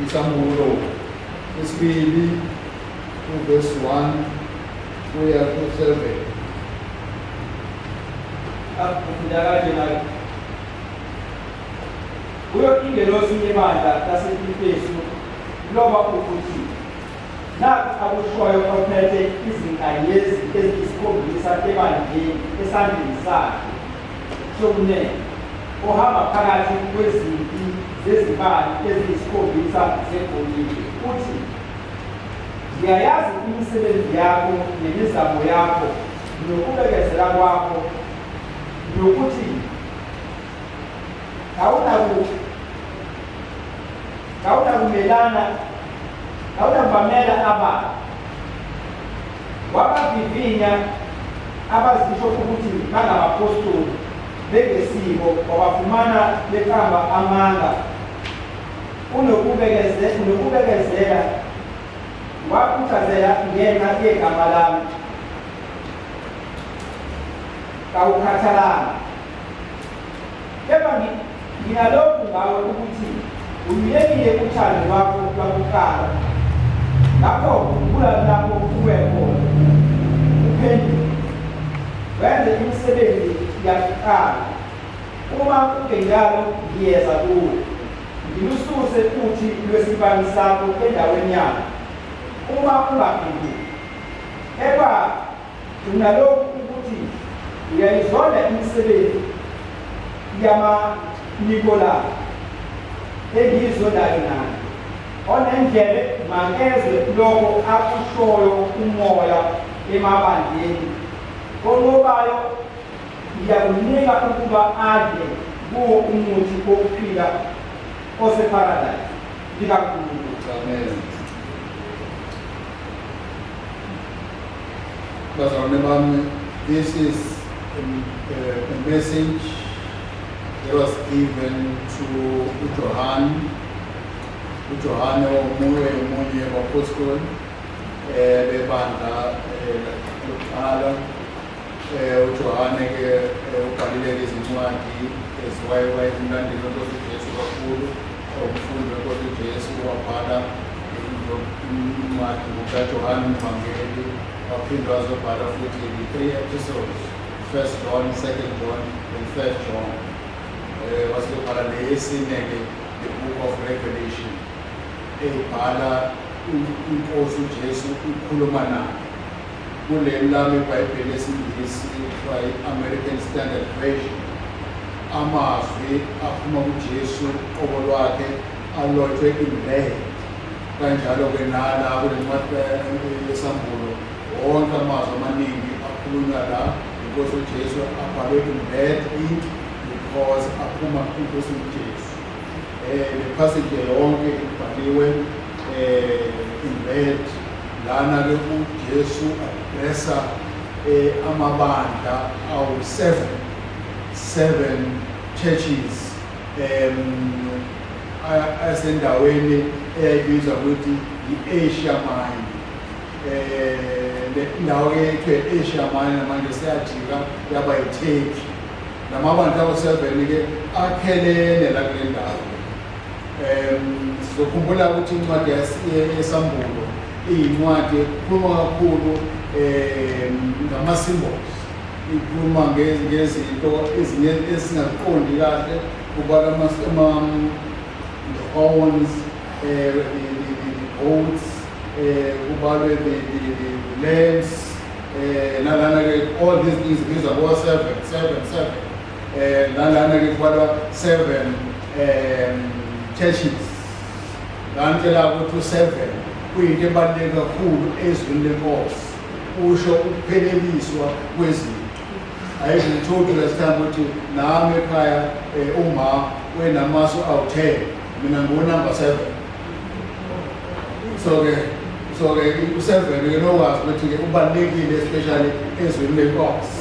Isambulo isibili verse 1 kuya ku-7. Kuyo ingelosi yebandla laseEfesu loba ukuthi nakhu akushoyo ophethe izinkanyezi eziyisikhombisa ebandleni esandleni sakhe sokunene, ohamba phakathi kwezimpi zezibani eziyisikhombisa zegolide, uthi, ngiyayazi imisebenzi yakho nemizamo yakho nokubekezela kwakho, nokuthi kawunakubamela ababi, wabavivinya abazisho ukuthi bangabapostoli bengesiko, wabafumana beqamba amanga, unokubekezela wakhuthazela ngenxa yegama lami, kawukhathalanga. Kepha nginalokhu ngawe ukuthi uluyekile uthando lwakho lwakuqala. Ngakho khumbula lapho uwe khona, uphenduke, wenze imisebenzi yakuqala. Uma kungenjalo ngiyeza kuwe, ngilususe uthi lwesibani sakho endaweni yakho, uma ungaphenduki. Kepha unalokhu ukuthi uyayizonda imisebenzi yamaNikolai engiyizondayo nayo, onendlebe makezwe lokho akushoyo umoya emabandleni, konqobayo ngiyakunika ukuba adle kuwo umuthi wokuphila oseparadise likaNkulunkulu. Amen. Bazalwane bami, this is a message that was given to uJohane omunye wabapostoli bebandla lokuqala. uJohane-ke ubhalile izincwadi eziwayemlandeli wenkosi uJesu kakhulu, umfundi wenkosi uJesu, wabhala incwadi kaJohane uMvangeli, waphinde wazobhala futhi the 3 episodes, 1 John, 2 John and 1 John. Wasebhala neyesine-ke the book of Revelation, ebhala inkosi uJesu ikhuluma nayo. Kule lami iBhayibheli esiNgisi kuthiwa i-American Standard Version, amazwi aphuma kuJesu uqobo lwakhe alotshwe in-red. Kanjalo-ke nala kule ncwadi yesambulo wonke amazwi amaningi akhulunywa la inkosi uJesu abhalwe in-red ink because aphuma inkosi uJesu. Le passage yonke ibhaliwe in-red. Lana-ke uJesu adressa amabandla awu-7 churches asendaweni eyayibizwa ukuthi i-Asia Minor. Indawo-ke ethiwa i-Asia Minor manje seyajika yaba yi-Turkey. Lamabandla awu-7-ke akhelene la kule ndawo. Sizokhumbula ukuthi incwadi yesambulo iyincwadi ekhuluma kakhulu ngama-symbols, ikhuluma ngezinto ezinye esingaziqondi kahle, kubala the horns, the goats, kubalwe the lambs, nalana-ke all these things bizwa kuwa 7. Nalana-ke kubalwa 7 churches. Kanti la kuthi u-7 kuyinto ebaluleke kakhulu ezweni lenkosi, usho ukupheleliswa kwezinto. Ayizithothi last time ukuthi nami ekhaya uma wenamasu awu-10, mina ngu-number 7. So-ke u-7-ke nokwazi ukuthi-ke ubalulekile especially ezweni lenkosi.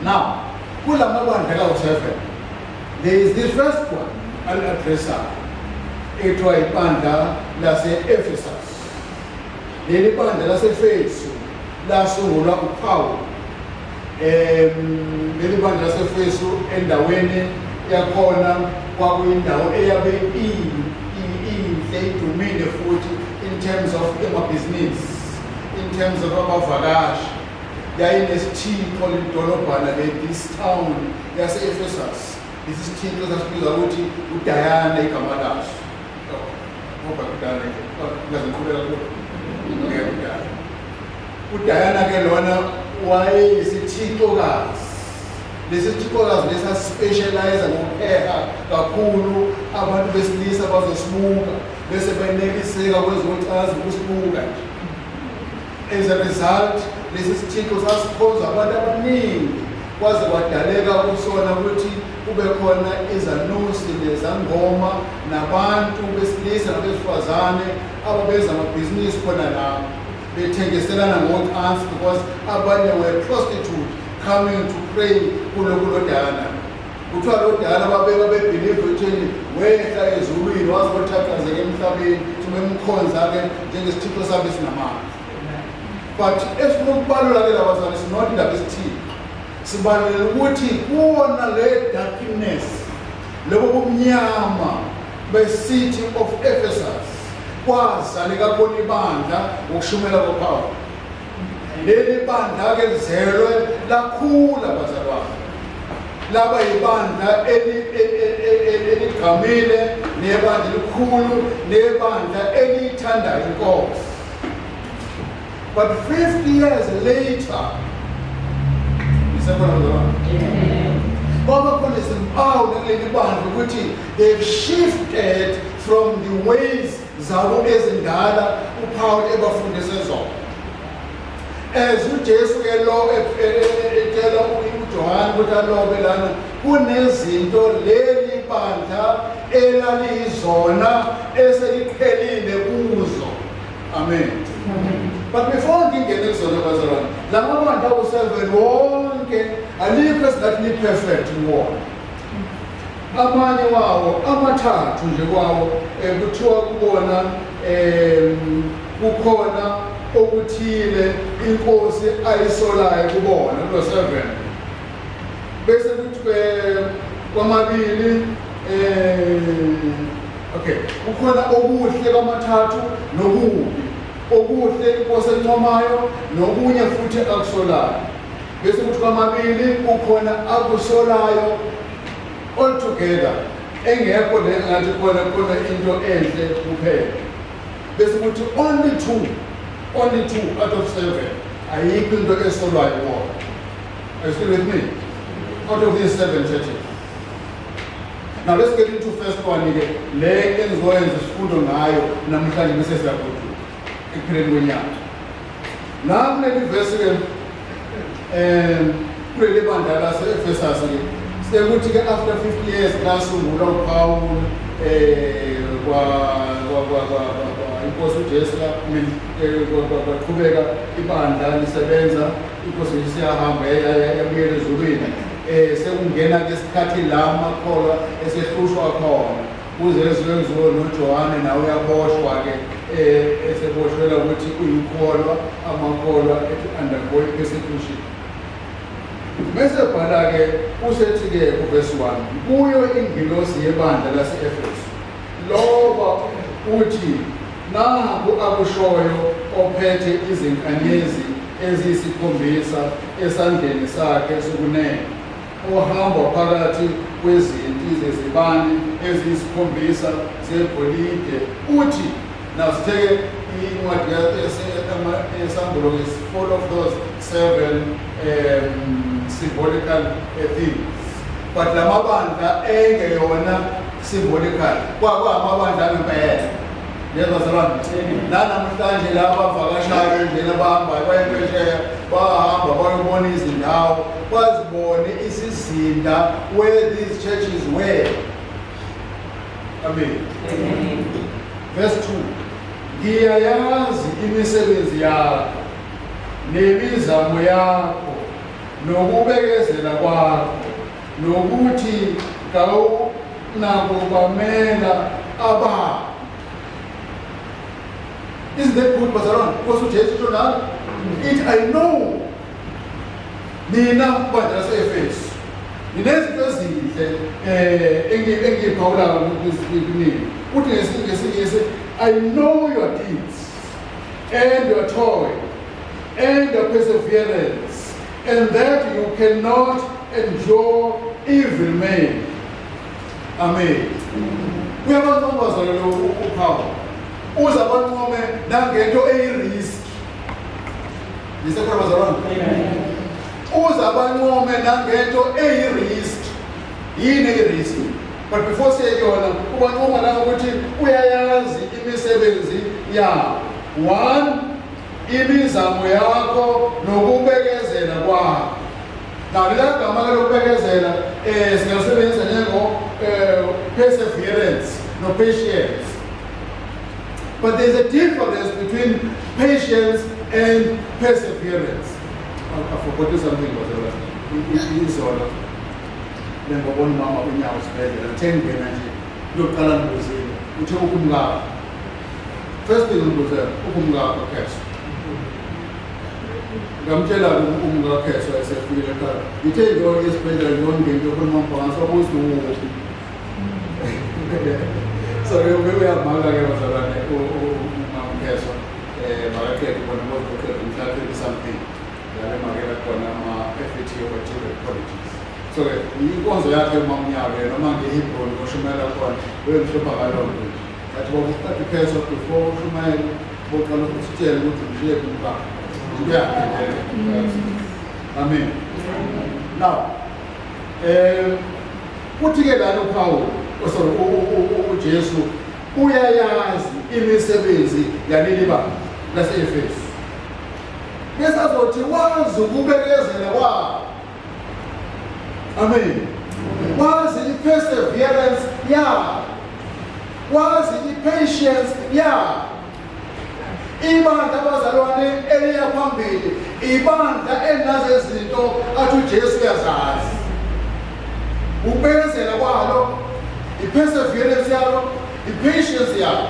Now, kula mabandla kawu-7, there is the first one al-addressayo, ethiwa ibandla lase-Ephesus. Leli bandla lase-Efesu lasungulwa uPawulu. Leli bandla lase-Efesu endaweni yakhona kwakuyindawo eyabe inhle idumile futhi in terms of amabhizinisi, in terms of abavakashi. Yayinesithixo lidolobhana this town yase-Ephesus. Isithixo sasibizwa ukuthi uDiana igama laso. Ngoba uDiana ngazikhuleka kulo. uDiana ke lona wayeyisithixokazi. Lesithixokazi lesasispecialize ngokuheha kakhulu abantu besilisa bazosibuka bese benekiseka kwezocansi ukusibuka nje. As a result, lesi sithixo sasikhonza abantu abaningi kwaze kwadaleka kusona ukuthi kube khona izanusi nezangoma nabantu besilisa nabesifazane ababenza amabhizinisi khona lapho bethengiselana ngocansi because abanye were prostitute coming to pray kulo Diana. Kuthiwa lo Diana babeka bebhilive ekutheni wehla ezulwini wazothakazeka emhlabeni tumemkhonza-ke njengesithixo sabe sinamandla. But esinokubalula-ke labazali sinoti indaba esithile sibalulele ukuthi kuwona le darkness lobo bumnyama be-city of Ephesus kwazaleka khona ibandla ngokushumela kwaPawulu. Leli bandla-ke lizelwe lakhula bazalwane, laba yibandla eligqamile nebandla elikhulu nebandla eliyithandayo inkosi. But 50 years later, they've shifted from the ways zabo ezindala uPaul ebafundise zona. As uJesu ke lo etshela uJohane ukuthi alobe lana kunezinto leli bandla elaliyizona eseliqhelile kuzo. Amen. But before ngingene kuzona bazalwane, lama bandla awu7 wonke alikho esingathi li-perfect kuwona. Amanye wawo amathathu nje kwawo kuthiwa kubona kukhona okuthile inkosi ayisolayo kubona kulo7. Bese kuthi kwamabili okay, kukhona okuhle kwamathathu nokubi. Okuhle inkosi encomayo nokunye futhi akusolayo. Bese kuthi kwamabili kukhona akusolayo all together engekho le ngathi khona into enhle kuphela. Bese kuthi only two out of 7 ayikho into esolwayo wona. Are you still with me? Out of these 7 churches. Now let's get into first one again. Le engizoyenza isifundo ngayo namhlanje bese siyakuthi ekupheleni kwenyanga. Nakuleli verse ke kuleli bandla lase-Ephesus ke sekuthi ke after 50 years lasungula uPaul inkosi uJesu kwaqhubeka ibandla lisebenza, inkosi isiyahamba yabuyela ezulwini. Sekungena ke isikhathi la amakholwa esehlushwa khona kuze ezwenziwe noJohane nawe uyaboshwa ke eseboshwela ukuthi uyikholwa amakholwa undergo persecution. Bese bhala ke usethi ke kuverse 1 kuyo ingilosi yebandla lase-Efesu loba uthi nangu akushoyo ophethe izinkanyezi eziyisikhombisa esandleni sakhe sokunene, ohamba phakathi kwezinti zezibani eziyisikhombisa zegolide. Uthi nasitheke incwadi yesambulo is full of those 7 symbolical things, but lamabandla engeyona symbolical kwamabandla angempela. Yezazalwane nanamhlanje laba abavakashayo njena bahambayo bayephesheya bahamba bayobona izindawo bazibone isizinda where these churches were. Amen. Verse 2 ngiyayazi imisebenzi yakho nemizamo yakho nokubekezela kwakho nokuthi kawunakubamela abantu. Isn't that good, Bazalwane? Because uJesu uthona it I know nina bandla lase-Efesu ninezinto ezinhle elihle engiyiphawulayo kunini uthi ngesingisi I know your deeds and your toil and your perseverance and that you cannot endure evil men. Amen. Uyabanqobazana lo uphawu uza banqome nangento eyirisk. Nisekhona bazalwane? Amen. Uza banqome nangento eyirisk. Yini eyirisk? But before siyekona ubanqoma la ukuthi uyayazi imisebenzi yawo. 1, imizamo yakho nokubekezela kwakho. Now lela gama lokubekezela singasebenzisa njengo perseverance no patience. But there's a difference between patience and perseverance. I forgot something about that. Izolo ngibona mama unyawo sibedlela ngithengena nje lokuqala ngibuzile uthe ukumngaka. First thing ngibuzela ukumngaka kheso. Ngamtshela ukumngaka kheso esefike ekhaya. Ngithe lo esibedlela yonke into khona mabhansa okuziwo. So we have Malaga bazalwane umamkheso makakhethe bona mozokhetha mhlawumbe something yale makela khona ama-FET over colleges. So inkonzo yakhe umamnyaka noma ngeHebrew ngoshumayela khona wemhlopha ngaloo nto athi bokuqala ukheso before ushumayela boqala ukusitshela ukuthi ngiye kumkakhe uyakhetha. Amen. Now uthi-ke lana uPawulu uJesu uyayazi imisebenzi yaleli bandla lase-Efesu. Bese azothi wazi ukubekezela kwabo. Amen. Wazi i-perseverance yabo. Wazi i-patience yabo. Ibandla abazalwane eliya phambili, ibandla elinazo izinto athi uJesu uyazazi. Ukubekezela kwalo, i-perseverance yalo, i-patience yalo.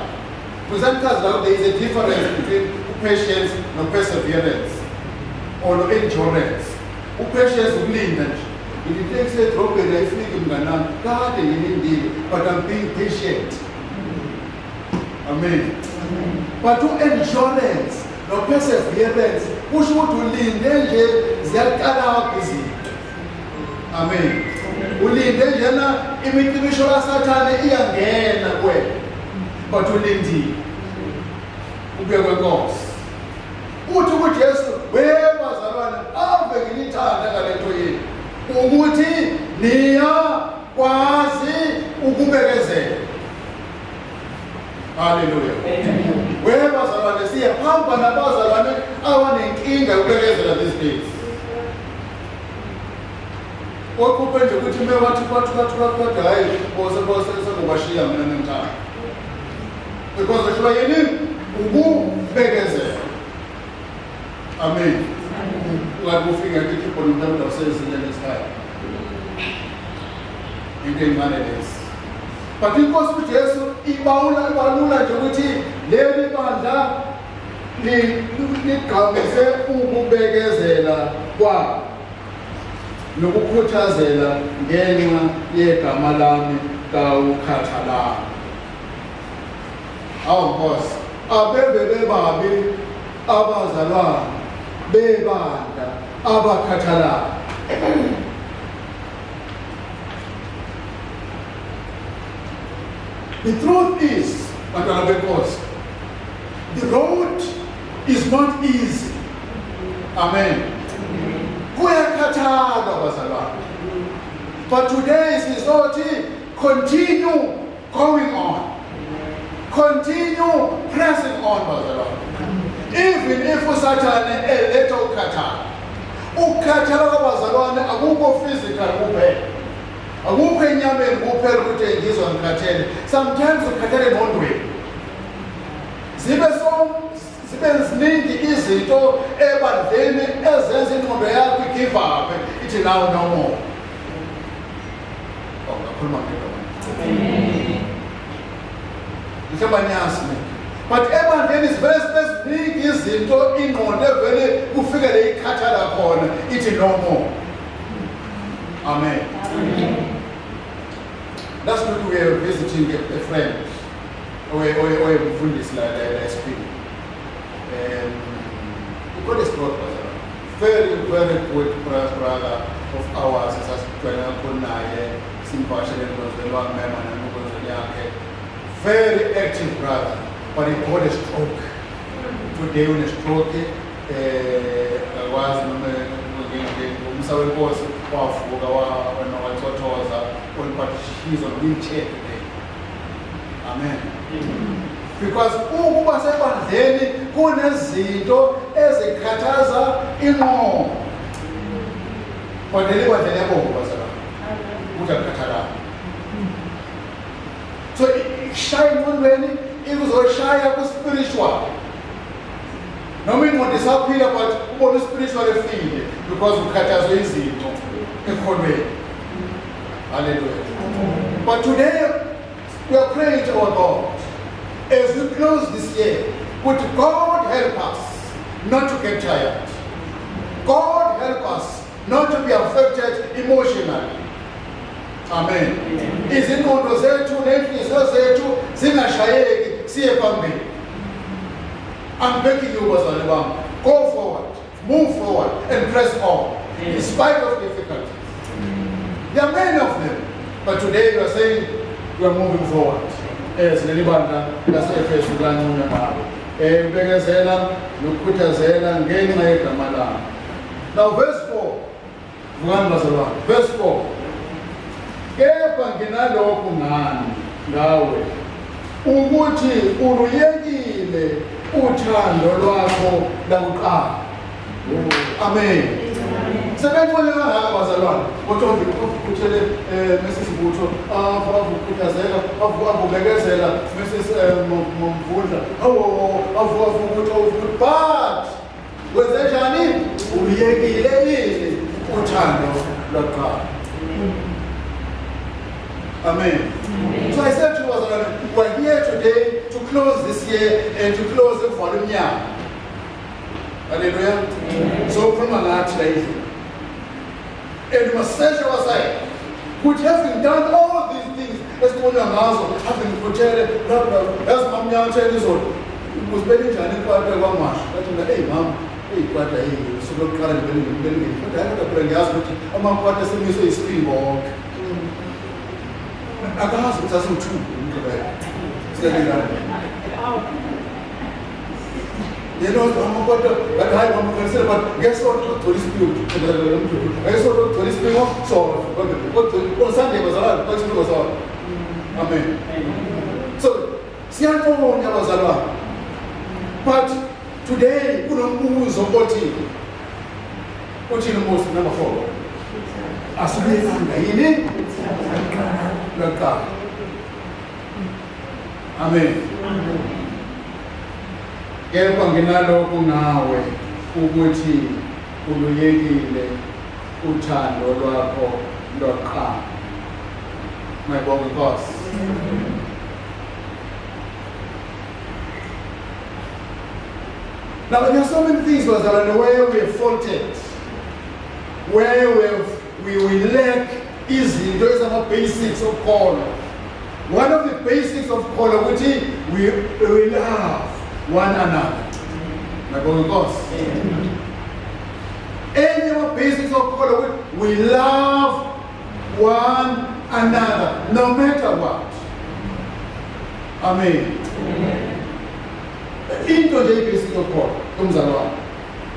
Because there is a difference between patience and perseverance or endurance. Patience ukulinda nje. It takes a drop and I feel mnganami kade ngilindile, but I'm being patient. Amen. But endurance no perseverance kusho ukuthi ulinde nje ziyaqala izinto. Amen. Ulinde njena imitimisho kaSathane iyangena kuwena. But ulindile. Ube kwenkosi. Uthi kuJesu webazalwane ave ngilithanda ngalento yini. Ukuthi niyakwazi ukubekezela. Hallelujah. Webazalwane siyahamba nabazalwane abanenkinga yokubekezela these days. Okuphela nje ukuthi mewathi kwathi hayi bose sekubashiya mina nemthanda. Because beshiba yini ukubekezela. Amen. Ungakufika kithi khona umuntu osezindleni ekhaya. Into imane lesi. But inkosi uJesu ibalula nje ukuthi leli bandla ligqamise ukubekezela kwabo. Nokukhuthazela ngenxa yegama lami kawukhathalanga. Nkosi abebe bebabi abazalwane bebandla abakhathalanga. The truth is, bantwana benkosi, the road is not easy. Amen. Kuyakhathala bazalwane. But today is not continue going on. Continue pressing on bazalwane. Even if uSathane eletha ukukhathala. Ukukhathala kwabazalwane akukho physical kuphela. Akukho enyameni kuphela ukuthi ngizwa ngikhathele. Sometimes ukhathele engqondweni. Zibe ziningi izinto ebandleni ezenza ingqondo yakho igive up ithi now no more. Ngakhuluma ngento. Amen. Ngisebanyasi mina. But ebandleni ziningi izinto ingqondo evele kufikele ikhathala khona ithi no more. Amen. Amen. Last week we were visiting a friend, or a Fundis SP. God is God, very, very good brother of ours. Very active brother, but he got a stroke. Today when a stroke was but she's on wheelchair today. Amen. Because ukuba sebandleni kunezinto ezikhathaza ingqondo. Kodwa lebandleni yabonga bazalwane. Utakhathala. So shine engqondweni ikuzoshaya ku spiritual. Noma ingqondo isaphila but ubona spiritual efile because ukhathazwe izinto ekhonweni. Hallelujah. But today we are praying to our God as we close this year. Would God help us not to get tired? God help us not to be affected emotionally. Amen. Izingqondo zethu nenhliziyo zethu zingashayeki siye phambili. I'm begging you, bazalwane bami, go forward, move forward, and press on, in spite of difficulties. There are many of them, but today we are saying we are moving forward. As the Libanda, that's the first one. Bekezela, nokukhuthazela ngenxa yegama lami. Now verse 4. Verse 4. Kepha nginalokhu ngani ngawe ukuthi uluyekile uthando lwakho lakuqala. Amen. Sebenzole ngaka bazalwane. Kodwa ukuthele Mrs. Butho avukhuthazela avubekezela Mrs. Mvundla. But wenze njani? Uluyekile yini uthando lwaqala. Amen. So I said to us, we're here today to close this year and to close the following year. Hallelujah. So from a large lady. And we must set aside. Could having done all these things, let's go on also, having put as Mom Young said this one. It was very Johnny Quarter one marsh. Hey, Mom, hey, Quarter, hey, so don't carry building. But I have to bring the hospital. Among Quarter, so you say, stream walk. Agas it doesn't true. You know, but guess what? Tourist people. Guess what? Tourist people. So, on Sunday was all. Was all. Amen. So, but today, we don't move on what you most number 4. Amen. Kepha nginalokhu ngawe ukuthi uluyekile uthando lwakho lwaqala. Ngiyabonga Nkosi. Now there are so many things that are the way we have faulted, where we lack izinto ezama basics of call. One of the basics of call which we love one another. Ngiyabonga Nkosi. Any of the basics of call we love one another no matter what. Amen. Into nje ibasic of call kumzalwane.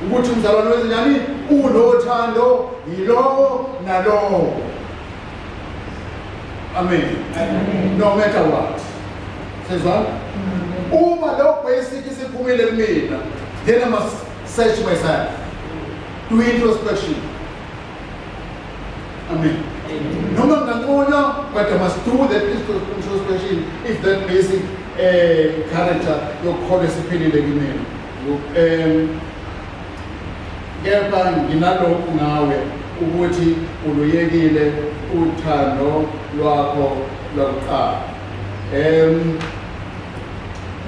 Ukuthi umzalwane wenze njani? Unothando yilo nalo. Amen. No matter what. Says what? Uma lo basic isiphumile mina, then I must search myself. Do introspection. Amen. No, but I must do that introspection if that basic character your call is opinion. Kepha nginalokhu ngawe ukuthi uluyekile uthando lwakho lwakuqala.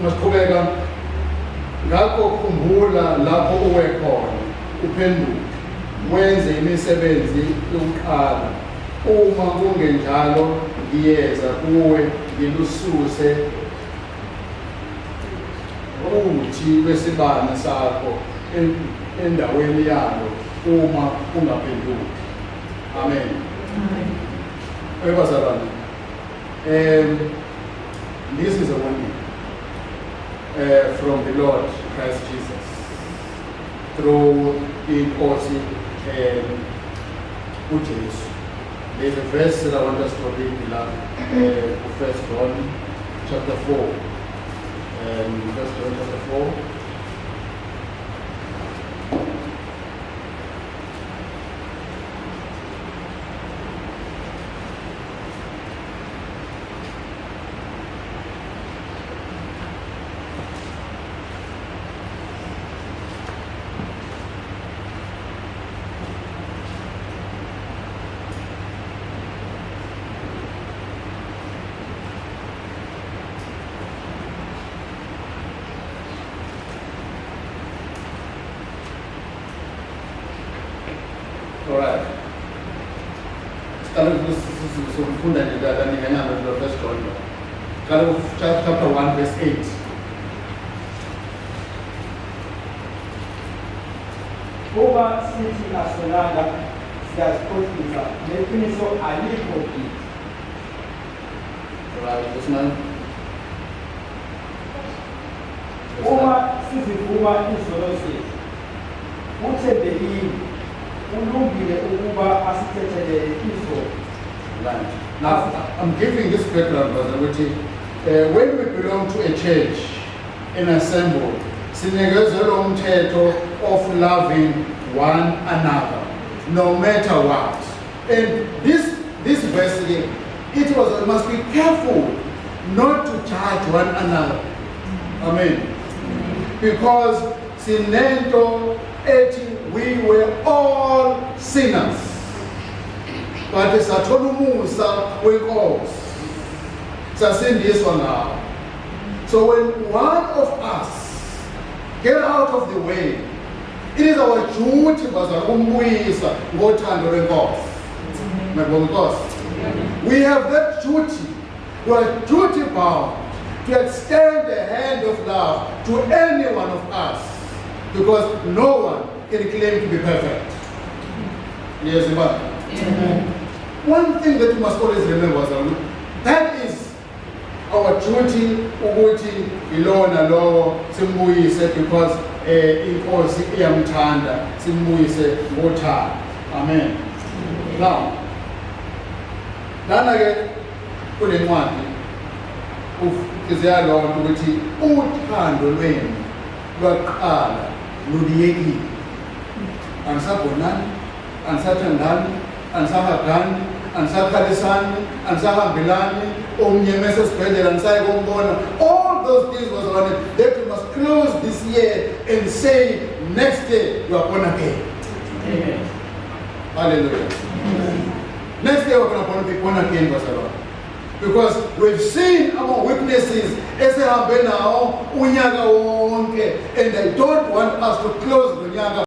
Masiqhubeka ngakho khumbula lapho uwe khona uphenduke wenze imisebenzi yokuqala. Uma kungenjalo ngiyeza kuwe ngilususe uthi lwesibane sakho endaweni yalo uma ungaphenduki. Amen. Bazalwane, this is a warning from the Lord Christ Jesus through inkosi uJesu. There's a verse that I want us to read, beloved, 1 John chapter 4. 1 John chapter 4. All right. Chapter 1 verse 8. Uma sithi asonanga siyazikhohlisa neqiniso alikho kithi. All right, this man. Uma sizivuma izono zethu uthembekile ulungile ukuba asithethelele izono. Right. Now, I'm giving this background, Brother Witty. When we belong to a church, an assembly, sinikezwe lo mthetho of loving one another, no matter what. And this verse again, it must be careful not to judge one another. Amen. Because sinento ethi we were all sinners. But sathola umusa wenkosi sasindiswa ngawo. So when one of us get out of the way, it is our duty ukumbuyisa ngothando lwenkosi. Mabonga Nkosi. We have that duty. We are duty bound to extend the hand of love to any one of us, because no one can claim to be perfect. Yes, Amen. One thing that we must always remember, that is our duty ukuthi ilo nalowo simbuyise, because inkosi iyamthanda simbuyise ngothando. Amen. Now, lana ke kule ncwadi ufizela lonto ukuthi uthando lwenu lwaqala luliyekile. Anisabonani, anisathandani, anisahagani, anisakhalisani, anisahambelani, omnye mesesibhedlela anisaye kombona. All those things was on it that we must close this year and say next year you are born again. Amen. Hallelujah. Amen. Next year we are going to be born again, because we've seen our weaknesses esehambe nawo unyaka wonke, and I don't want us to close the nyaka